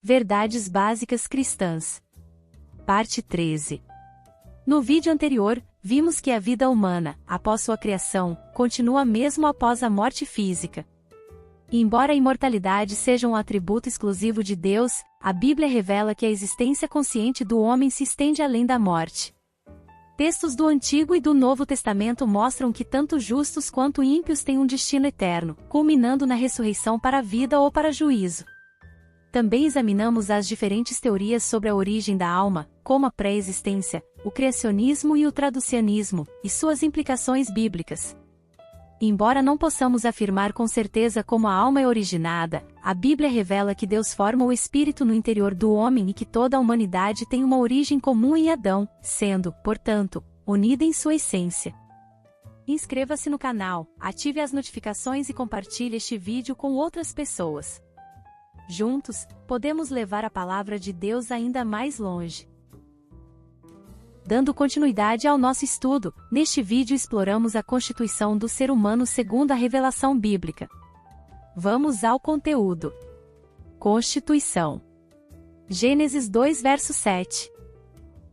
Verdades básicas cristãs. Parte 13. No vídeo anterior, vimos que a vida humana, após sua criação, continua mesmo após a morte física. Embora a imortalidade seja um atributo exclusivo de Deus, a Bíblia revela que a existência consciente do homem se estende além da morte. Textos do Antigo e do Novo Testamento mostram que tanto justos quanto ímpios têm um destino eterno, culminando na ressurreição para a vida ou para juízo. Também examinamos as diferentes teorias sobre a origem da alma, como a pré-existência, o criacionismo e o traducianismo, e suas implicações bíblicas. Embora não possamos afirmar com certeza como a alma é originada, a Bíblia revela que Deus forma o espírito no interior do homem e que toda a humanidade tem uma origem comum em Adão, sendo, portanto, unida em sua essência. Inscreva-se no canal, ative as notificações e compartilhe este vídeo com outras pessoas. Juntos, podemos levar a palavra de Deus ainda mais longe. Dando continuidade ao nosso estudo, neste vídeo exploramos a constituição do ser humano segundo a revelação bíblica. Vamos ao conteúdo. Constituição. Gênesis 2 verso 7.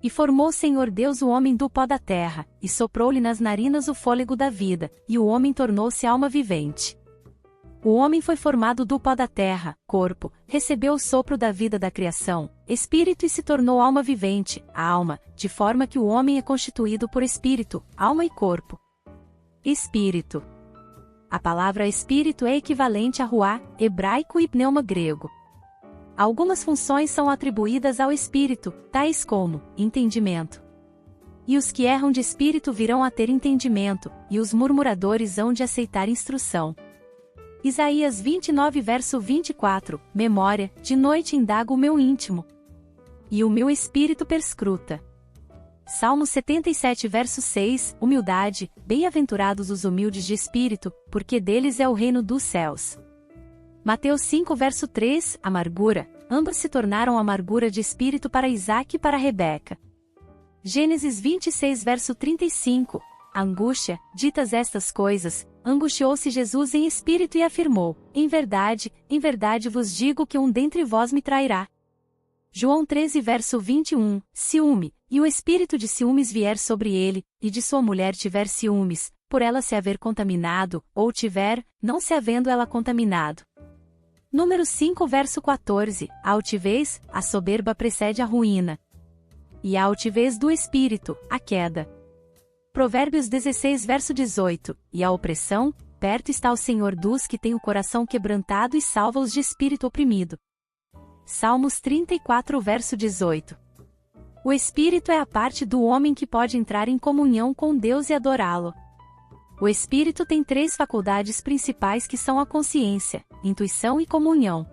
E formou o Senhor Deus o homem do pó da terra, e soprou-lhe nas narinas o fôlego da vida, e o homem tornou-se alma vivente. O homem foi formado do pó da terra, corpo, recebeu o sopro da vida da criação, espírito e se tornou alma vivente, a alma, de forma que o homem é constituído por espírito, alma e corpo. Espírito. A palavra espírito é equivalente a ruá, hebraico e pneuma grego. Algumas funções são atribuídas ao espírito, tais como entendimento. E os que erram de espírito virão a ter entendimento, e os murmuradores hão de aceitar instrução. Isaías 29 verso 24, memória, de noite indago o meu íntimo, e o meu espírito perscruta. Salmo 77 verso 6, humildade, bem-aventurados os humildes de espírito, porque deles é o reino dos céus. Mateus 5 verso 3, amargura, ambos se tornaram amargura de espírito para Isaque e para Rebeca. Gênesis 26 verso 35, angústia, ditas estas coisas, angustiou-se Jesus em espírito e afirmou, em verdade vos digo que um dentre vós me trairá. João 13 verso 21, ciúme, e o espírito de ciúmes vier sobre ele, e de sua mulher tiver ciúmes, por ela se haver contaminado, ou tiver, não se havendo ela contaminado. Número 5 verso 14, a altivez, a soberba precede a ruína. E a altivez do espírito, a queda. Provérbios 16 verso 18, e a opressão, perto está o Senhor dos que tem o coração quebrantado e salva-os de espírito oprimido. Salmos 34 verso 18. O espírito é a parte do homem que pode entrar em comunhão com Deus e adorá-lo. O espírito tem três faculdades principais que são a consciência, intuição e comunhão.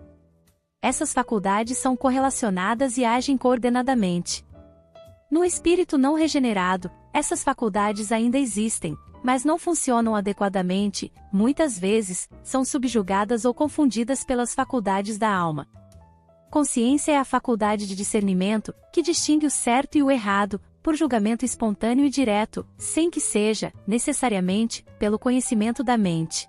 Essas faculdades são correlacionadas e agem coordenadamente. No espírito não regenerado, essas faculdades ainda existem, mas não funcionam adequadamente, muitas vezes, são subjugadas ou confundidas pelas faculdades da alma. Consciência é a faculdade de discernimento, que distingue o certo e o errado, por julgamento espontâneo e direto, sem que seja, necessariamente, pelo conhecimento da mente.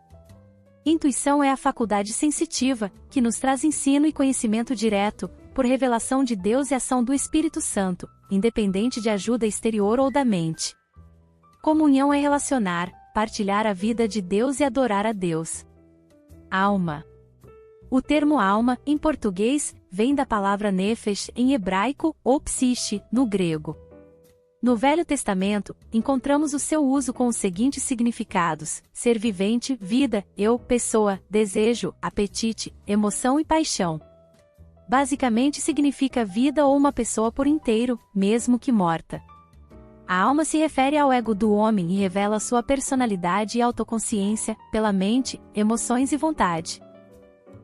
Intuição é a faculdade sensitiva, que nos traz ensino e conhecimento direto, por revelação de Deus e ação do Espírito Santo, independente de ajuda exterior ou da mente. Comunhão é relacionar, partilhar a vida de Deus e adorar a Deus. Alma. O termo alma, em português, vem da palavra nefesh, em hebraico, ou psiche, no grego. No Velho Testamento, encontramos o seu uso com os seguintes significados: ser vivente, vida, eu, pessoa, desejo, apetite, emoção e paixão. Basicamente significa vida ou uma pessoa por inteiro, mesmo que morta. A alma se refere ao ego do homem e revela sua personalidade e autoconsciência, pela mente, emoções e vontade.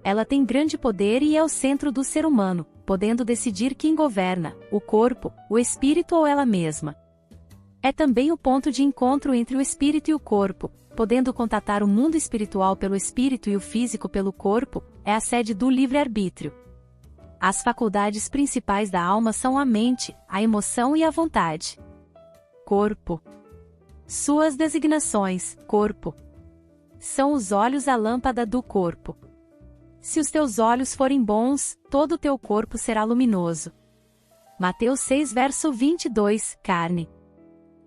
Ela tem grande poder e é o centro do ser humano, podendo decidir quem governa, o corpo, o espírito ou ela mesma. É também o ponto de encontro entre o espírito e o corpo, podendo contatar o mundo espiritual pelo espírito e o físico pelo corpo, é a sede do livre-arbítrio. As faculdades principais da alma são a mente, a emoção e a vontade. Corpo. Suas designações: corpo. São os olhos a lâmpada do corpo. Se os teus olhos forem bons, todo o teu corpo será luminoso. Mateus 6 verso 22, carne.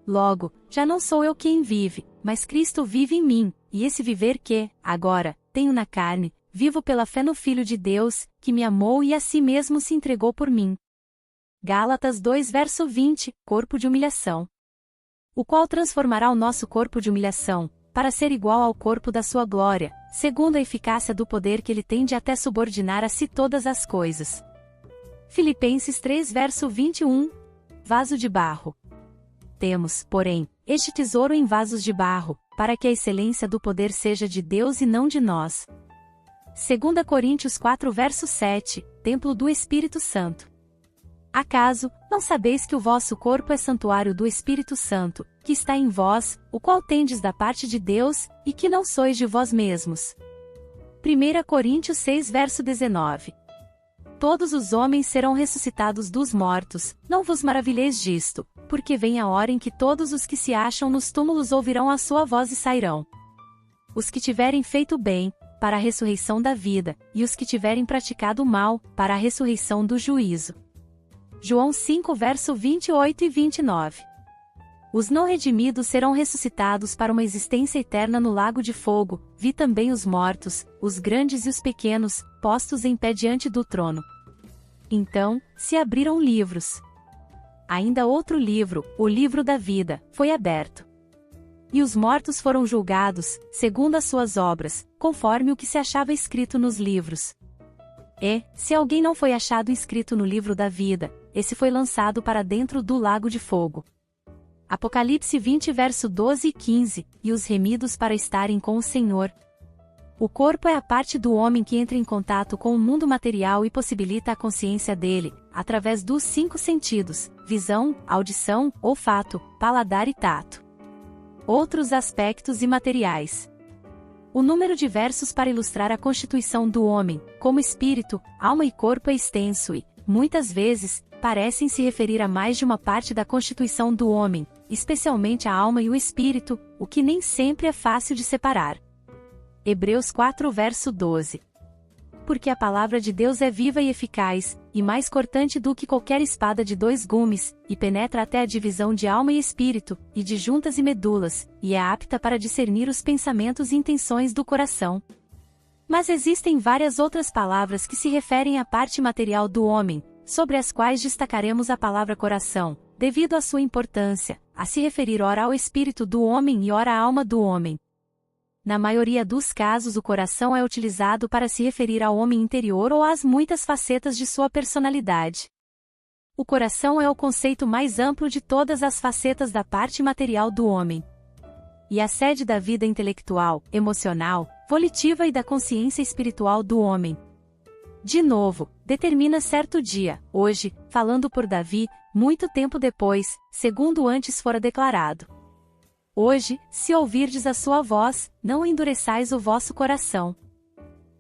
Logo, já não sou eu quem vive, mas Cristo vive em mim, e esse viver que, agora, tenho na carne, vivo pela fé no Filho de Deus, que me amou e a si mesmo se entregou por mim. Gálatas 2 verso 20, corpo de humilhação. O qual transformará o nosso corpo de humilhação, para ser igual ao corpo da sua glória, segundo a eficácia do poder que ele tem de até subordinar a si todas as coisas. Filipenses 3 verso 21, vaso de barro. Temos, porém, este tesouro em vasos de barro, para que a excelência do poder seja de Deus e não de nós. 2 Coríntios 4 verso 7, templo do Espírito Santo. Acaso, não sabeis que o vosso corpo é santuário do Espírito Santo, que está em vós, o qual tendes da parte de Deus, e que não sois de vós mesmos? 1 Coríntios 6 verso 19. Todos os homens serão ressuscitados dos mortos, não vos maravilheis disto, porque vem a hora em que todos os que se acham nos túmulos ouvirão a sua voz e sairão. Os que tiverem feito bem, para a ressurreição da vida, e os que tiverem praticado o mal, para a ressurreição do juízo. João 5 verso 28 e 29. Os não redimidos serão ressuscitados para uma existência eterna no lago de fogo, vi também os mortos, os grandes e os pequenos, postos em pé diante do trono. Então, se abriram livros. Ainda outro livro, o livro da vida, foi aberto. E os mortos foram julgados, segundo as suas obras, conforme o que se achava escrito nos livros. E, se alguém não foi achado inscrito no livro da vida, esse foi lançado para dentro do lago de fogo. Apocalipse 20 verso 12 e 15, e os remidos para estarem com o Senhor. O corpo é a parte do homem que entra em contato com o mundo material e possibilita a consciência dele, através dos 5 sentidos, visão, audição, olfato, paladar e tato. Outros aspectos imateriais. O número de versos para ilustrar a constituição do homem, como espírito, alma e corpo é extenso e, muitas vezes, parecem se referir a mais de uma parte da constituição do homem, especialmente a alma e o espírito, o que nem sempre é fácil de separar. Hebreus 4 verso 12. Porque a palavra de Deus é viva e eficaz, e mais cortante do que qualquer espada de 2 gumes, e penetra até a divisão de alma e espírito, e de juntas e medulas, e é apta para discernir os pensamentos e intenções do coração. Mas existem várias outras palavras que se referem à parte material do homem, sobre as quais destacaremos a palavra coração, devido à sua importância, a se referir ora ao espírito do homem e ora à alma do homem. Na maioria dos casos o coração é utilizado para se referir ao homem interior ou às muitas facetas de sua personalidade. O coração é o conceito mais amplo de todas as facetas da parte material do homem. E a sede da vida intelectual, emocional, volitiva e da consciência espiritual do homem. De novo, determina certo dia, hoje, falando por Davi, muito tempo depois, segundo antes fora declarado. Hoje, se ouvirdes a sua voz, não endureçais o vosso coração.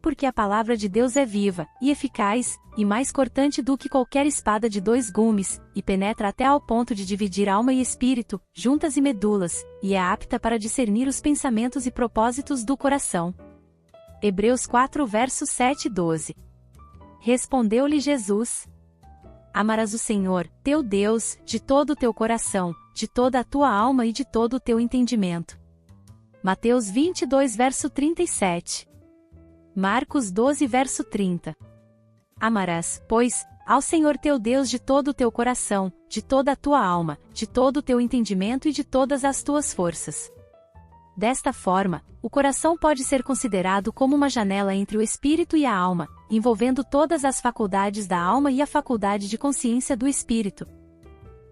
Porque a palavra de Deus é viva, e eficaz, e mais cortante do que qualquer espada de 2 gumes, e penetra até ao ponto de dividir alma e espírito, juntas e medulas, e é apta para discernir os pensamentos e propósitos do coração. Hebreus 4 versos 7 e 12. Respondeu-lhe Jesus: Amarás o Senhor, teu Deus, de todo o teu coração, de toda a tua alma e de todo o teu entendimento. Mateus 22 verso 37. Marcos 12 verso 30. Amarás, pois, ao Senhor teu Deus de todo o teu coração, de toda a tua alma, de todo o teu entendimento e de todas as tuas forças. Desta forma, o coração pode ser considerado como uma janela entre o espírito e a alma, envolvendo todas as faculdades da alma e a faculdade de consciência do espírito.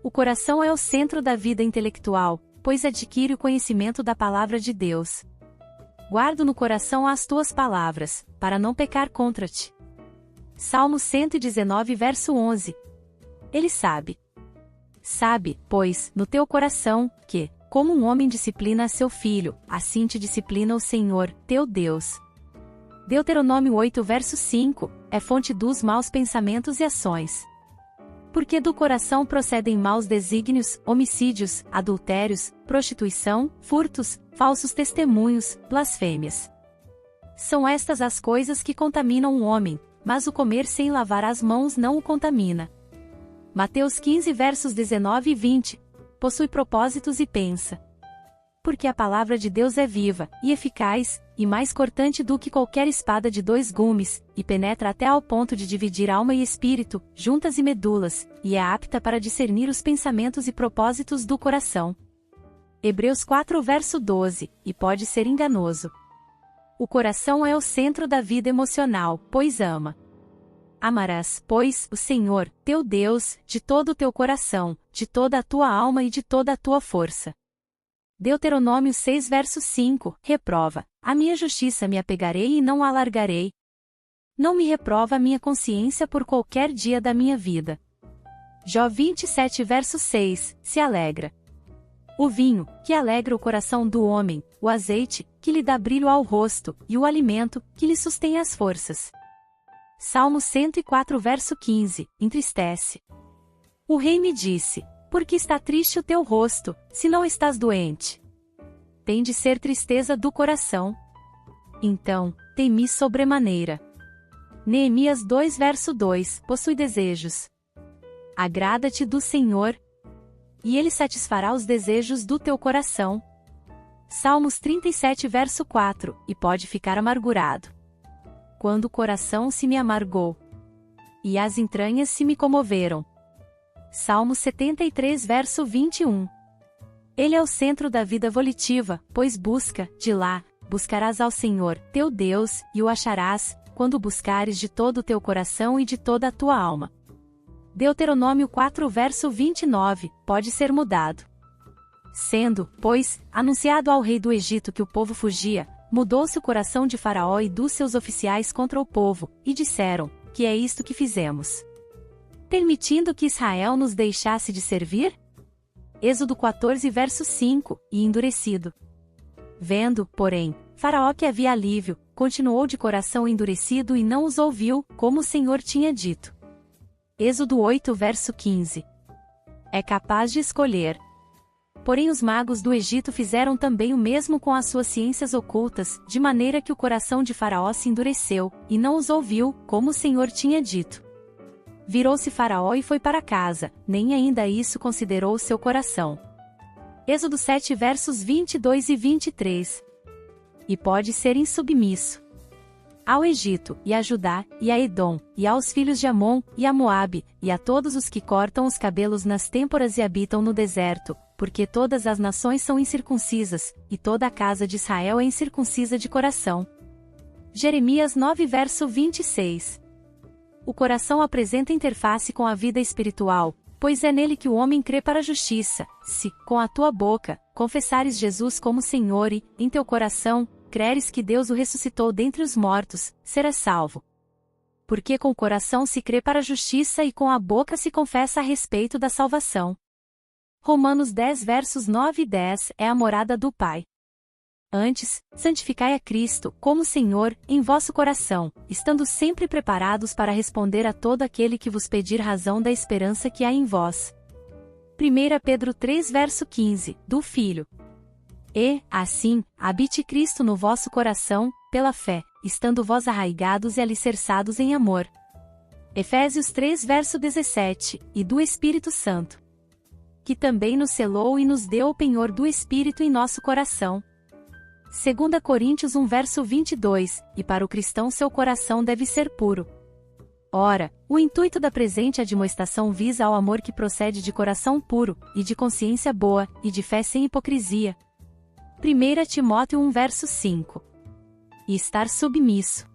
O coração é o centro da vida intelectual, pois adquire o conhecimento da palavra de Deus. Guardo no coração as tuas palavras, para não pecar contra ti. Salmo 119 verso 11. Ele sabe. Sabe, pois, no teu coração, que, como um homem disciplina a seu filho, assim te disciplina o Senhor, teu Deus. Deuteronômio 8 verso 5, é fonte dos maus pensamentos e ações. Porque do coração procedem maus desígnios, homicídios, adultérios, prostituição, furtos, falsos testemunhos, blasfêmias. São estas as coisas que contaminam o homem, mas o comer sem lavar as mãos não o contamina. Mateus 15 versos 19 e 20. Possui propósitos e pensa. Porque a palavra de Deus é viva, e eficaz, e mais cortante do que qualquer espada de 2 gumes, e penetra até ao ponto de dividir alma e espírito, juntas e medulas, e é apta para discernir os pensamentos e propósitos do coração. Hebreus 4 verso 12, e pode ser enganoso. O coração é o centro da vida emocional, pois ama. Amarás, pois, o Senhor, teu Deus, de todo o teu coração, de toda a tua alma e de toda a tua força. Deuteronômio 6 verso 5, reprova, a minha justiça me apegarei e não a largarei. Não me reprova a minha consciência por qualquer dia da minha vida. Jó 27 verso 6, se alegra. O vinho, que alegra o coração do homem, o azeite, que lhe dá brilho ao rosto, e o alimento, que lhe sustém as forças. Salmo 104 verso 15, entristece. O rei me disse, por que está triste o teu rosto, se não estás doente? Tem de ser tristeza do coração. Então, temi sobremaneira. Neemias 2 verso 2, possui desejos. Agrada-te do Senhor, e Ele satisfará os desejos do teu coração. Salmos 37 verso 4, e pode ficar amargurado. Quando o coração se me amargou, e as entranhas se me comoveram. Salmo 73 verso 21. Ele é o centro da vida volitiva, pois busca, de lá, buscarás ao Senhor, teu Deus, e o acharás, quando buscares de todo o teu coração e de toda a tua alma. Deuteronômio 4 verso 29, pode ser mudado. Sendo, pois, anunciado ao rei do Egito que o povo fugia, mudou-se o coração de Faraó e dos seus oficiais contra o povo, e disseram, que é isto que fizemos? Permitindo que Israel nos deixasse de servir? Êxodo 14 verso 5, e endurecido. Vendo, porém, Faraó que havia alívio, continuou de coração endurecido e não os ouviu, como o Senhor tinha dito. Êxodo 8 verso 15. É capaz de escolher. Porém os magos do Egito fizeram também o mesmo com as suas ciências ocultas, de maneira que o coração de Faraó se endureceu, e não os ouviu, como o Senhor tinha dito. Virou-se Faraó e foi para casa, nem ainda isso considerou o seu coração. Êxodo 7 versos 22 e 23. E pode ser insubmisso ao Egito, e a Judá, e a Edom, e aos filhos de Amon, e a Moabe, e a todos os que cortam os cabelos nas têmporas e habitam no deserto, porque todas as nações são incircuncisas, e toda a casa de Israel é incircuncisa de coração. Jeremias 9 verso 26. O coração apresenta interface com a vida espiritual, pois é nele que o homem crê para a justiça, se, com a tua boca, confessares Jesus como Senhor e, em teu coração, creres que Deus o ressuscitou dentre os mortos, serás salvo. Porque com o coração se crê para a justiça e com a boca se confessa a respeito da salvação. Romanos 10 versos 9 e 10 é a morada do Pai. Antes, santificai a Cristo, como Senhor, em vosso coração, estando sempre preparados para responder a todo aquele que vos pedir razão da esperança que há em vós. 1 Pedro 3 verso 15, do Filho. E, assim, habite Cristo no vosso coração, pela fé, estando vós arraigados e alicerçados em amor. Efésios 3 verso 17, e do Espírito Santo, que também nos selou e nos deu o penhor do Espírito em nosso coração. 2 Coríntios 1 verso 22, e para o cristão seu coração deve ser puro. Ora, o intuito da presente admoestação visa ao amor que procede de coração puro, e de consciência boa, e de fé sem hipocrisia. 1 Timóteo 1 verso 5. E estar submisso.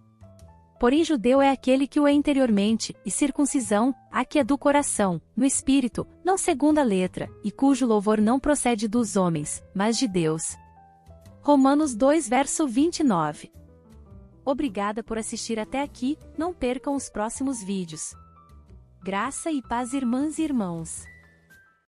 Porém judeu é aquele que o é interiormente, e circuncisão, a que é do coração, no espírito, não segundo a letra, e cujo louvor não procede dos homens, mas de Deus. Romanos 2 verso 29. Obrigada por assistir até aqui, não percam os próximos vídeos. Graça e paz irmãs e irmãos.